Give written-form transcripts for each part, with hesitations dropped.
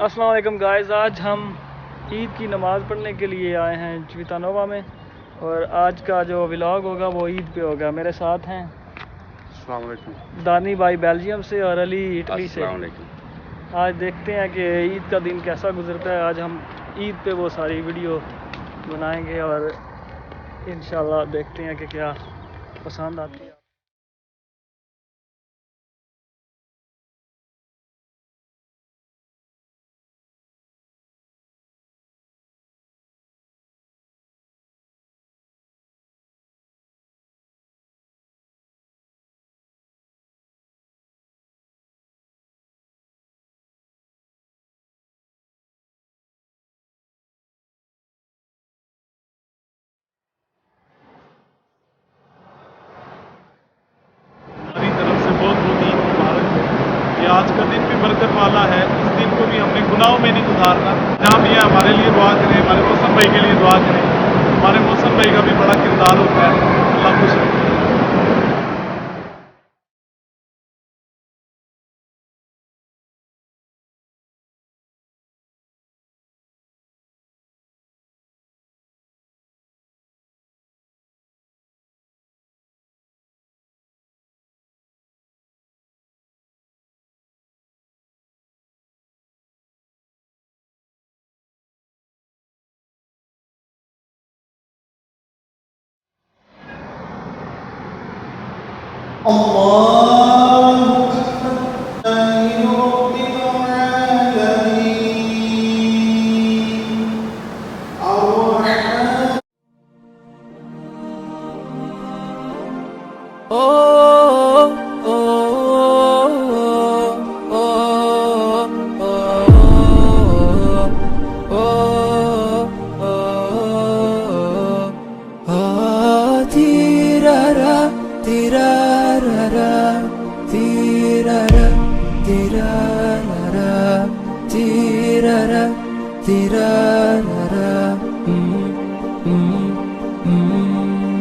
अस्सलाम वालेकुम गाइस, आज हम ईद की नमाज़ पढ़ने के लिए आए हैं चिवितानोवा में। और आज का जो व्लॉग होगा वो ईद पे होगा। मेरे साथ हैं अस्सलाम वालेकुम दानी भाई बेल्जियम से और अली इटली से। अस्सलाम वालेकुम। आज देखते हैं कि ईद का दिन कैसा गुजरता है। आज हम ईद पे वो सारी वीडियो बनाएंगे और इंशाल्लाह देखते हैं कि क्या पसंद आती है। आज का दिन भी बरकत वाला है। इस दिन को भी हमने गुनाहों में नहीं गुजारना। जहाँ भी है हमारे लिए दुआ करें, हमारे मौसम भाई के लिए दुआ करें। हमारे मौसम भाई का भी बड़ा किरदार होता है। अल्लाह खुश रखे।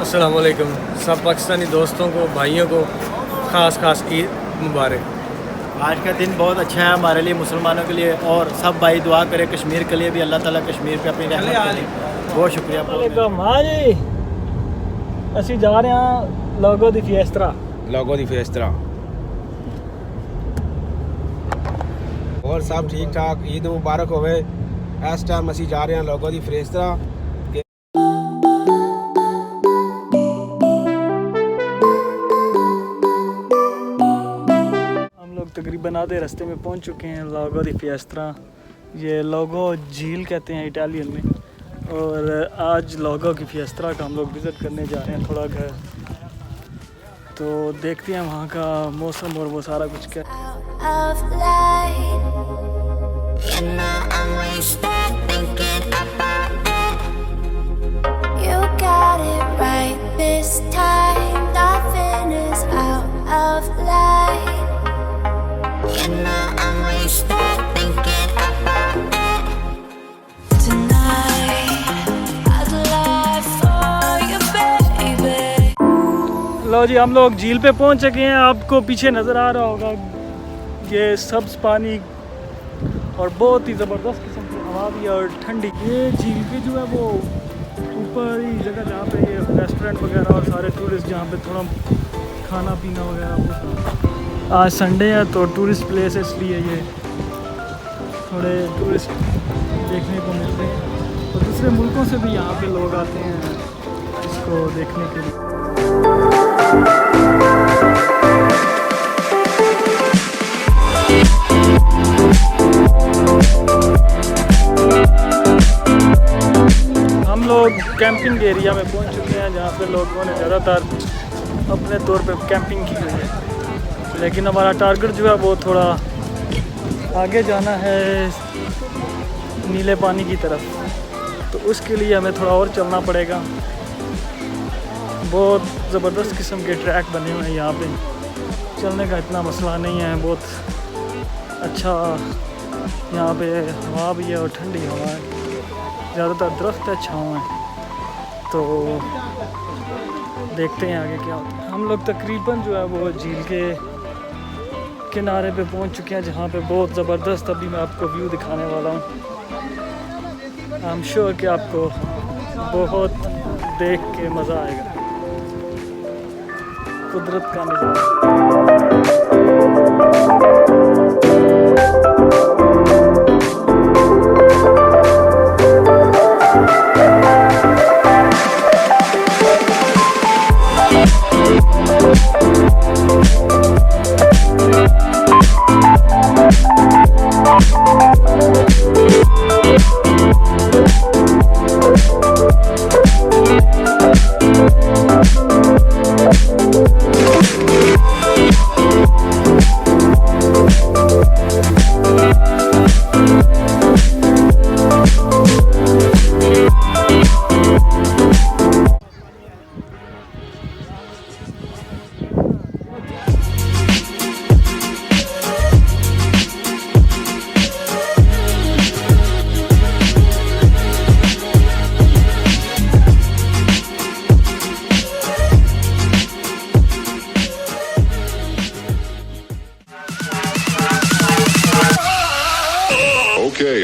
अस्सलाम वालेकुम। सब पाकिस्तानी दोस्तों को, भाइयों को खास ईद मुबारक। आज का दिन बहुत अच्छा है हमारे लिए, मुसलमानों के लिए। और सब भाई दुआ करें कश्मीर के लिए भी, अल्लाह ताला कश्मीर पे अपनी रहमत करे। बहुत शुक्रिया। हाँ जी, असी जा रहे हैं लोगो दी फिएस्ट्रा। और सब ठीक ठाक, ईद मुबारक होवे। इस टाइम असी जा रहे हैं लोगों दी फिएस्ट्रा। हम लोग तकरीबन आधे रास्ते में पहुंच चुके हैं लोगो दी फिएस्ट्रा। ये लोगो झील कहते हैं इटालियन में। और आज लोगो की फिएस्ट्रा का हम लोग विज़िट करने जा रहे हैं थोड़ा घर। तो देखते हैं वहाँ का मौसम और वो सारा कुछ क्या। लो जी, हम लोग झील पे पहुंच चुके हैं। आपको पीछे नज़र आ रहा होगा ये सब्ज़ पानी और बहुत ही ज़बरदस्त किस्म की हवा भी है और ठंडी। ये झील पे जो है वो ऊपर ही जगह जहाँ पे ये रेस्टोरेंट वगैरह और सारे टूरिस्ट जहाँ पे थोड़ा खाना पीना वगैरह वो। आज संडे है तो टूरिस्ट प्लेस है, इसलिए ये थोड़े टूरिस्ट देखने को मिलते हैं। और दूसरे मुल्कों से भी यहाँ पे लोग आते हैं इसको देखने के लिए। हम लोग कैंपिंग एरिया में पहुंच चुके हैं जहाँ पे लोगों ने ज़्यादातर अपने तौर पे कैंपिंग की हुई है। लेकिन हमारा टारगेट जो है वो थोड़ा आगे जाना है नीले पानी की तरफ, तो उसके लिए हमें थोड़ा और चलना पड़ेगा। बहुत ज़बरदस्त किस्म के ट्रैक बने हुए हैं यहाँ पे, चलने का इतना मसला नहीं है। बहुत अच्छा यहाँ पे हवा भी है और ठंडी हवा है। ज़्यादातर दरख्त है, छाँव है। तो देखते हैं आगे क्या होता है। हम लोग तकरीबन जो है वो झील के किनारे पे पहुंच चुके हैं, जहाँ पे बहुत ज़बरदस्त अभी मैं आपको व्यू दिखाने वाला हूँ। आई एम श्योर कि आपको बहुत देख के मज़ा आएगा, कुदरत का नज़ारा। Okay.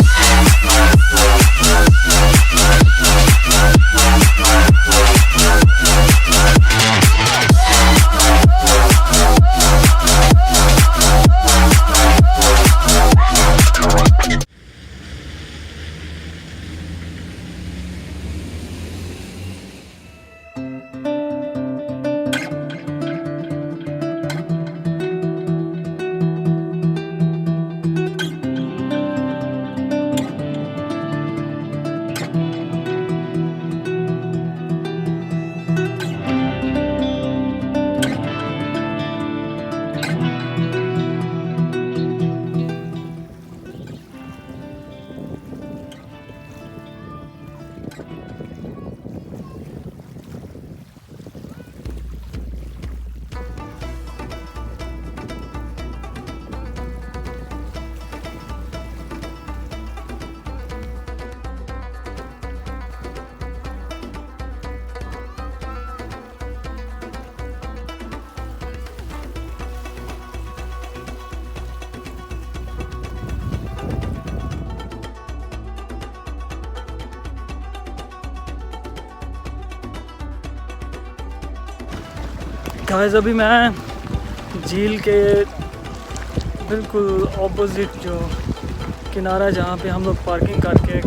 गाइस अभी मैं झील के बिल्कुल ऑपोजिट जो किनारा जहाँ पे हम लोग पार्किंग करके,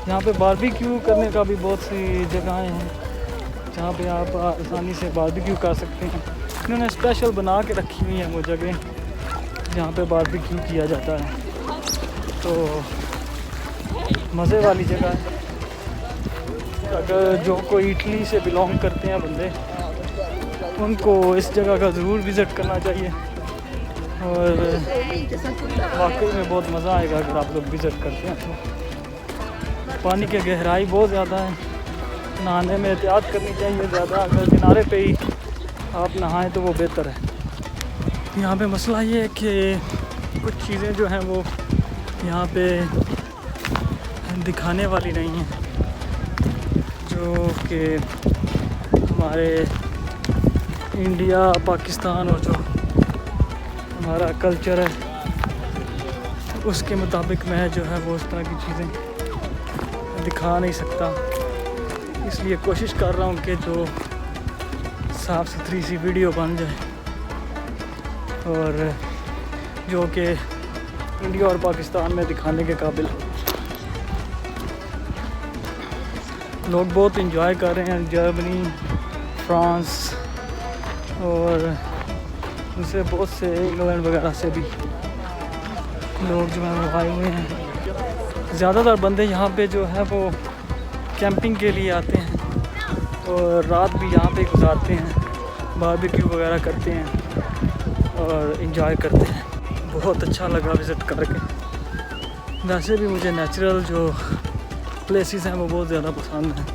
यहाँ पे बारबेक्यू करने का भी बहुत सी जगहें हैं जहाँ पे आप आसानी से बारबेक्यू कर सकते हैं। इन्होंने स्पेशल बना के रखी हुई है वो जगह जहाँ पे बारबेक्यू किया जाता है, तो मज़े वाली जगह है। अगर जो कोई इटली से बिलोंग करते हैं बंदे, उनको इस जगह का ज़रूर विज़िट करना चाहिए और वाकई में बहुत मज़ा आएगा अगर आप लोग विज़िट करते हैं तो। पानी की गहराई बहुत ज़्यादा है, नहाने में एहतियात करनी चाहिए ज़्यादा। अगर किनारे पे ही आप नहाएं तो वो बेहतर है। यहाँ पे मसला ये है कि कुछ चीज़ें जो हैं वो यहाँ पे दिखाने वाली नहीं हैं, जो कि हमारे इंडिया पाकिस्तान और जो हमारा कल्चर है उसके मुताबिक मैं जो है वो उस तरह की चीज़ें दिखा नहीं सकता। इसलिए कोशिश कर रहा हूँ कि जो साफ़ सुथरी सी वीडियो बन जाए और जो कि इंडिया और पाकिस्तान में दिखाने के काबिल। लोग बहुत इंजॉय कर रहे हैं, जर्मनी, फ्रांस और दूसरे बहुत से इंग्लैंड वगैरह से भी लोग जो हैं वो आए हुए हैं। ज़्यादातर बंदे यहाँ पे जो है वो कैंपिंग के लिए आते हैं और रात भी यहाँ पे गुजारते हैं, बारबेक्यू वगैरह करते हैं और इंजॉय करते हैं। बहुत अच्छा लगा विज़िट करके। वैसे भी मुझे नेचुरल जो प्लेसेस हैं वो बहुत ज़्यादा पसंद हैं।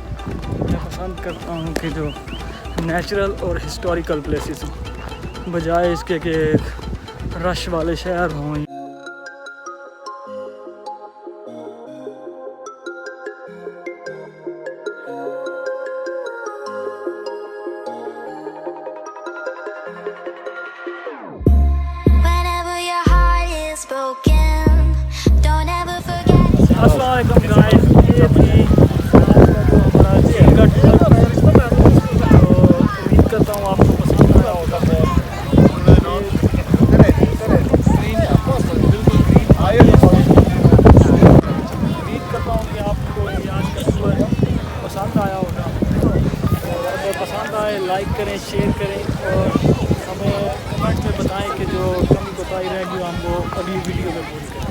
मैं पसंद करता हूँ कि जो नेचुरल और हिस्टोरिकल प्लेसेस हों, बजाय इसके कि रश वाले शहर हों। अस्सलाम वालेकुम गाइस, ये थी हमारा झील का टूर। तो उम्मीद करता हूँ आपको पसंद आया होगा बहुत। उम्मीद करता हूँ कि आपको ये आज का टूर पसंद आया होगा। और अगर पसंद आए लाइक करें, शेयर करें और हमें कमेंट में बताएं कि जो कमी कोताही रहेगी हम वो अगली वीडियो में पूरी करें।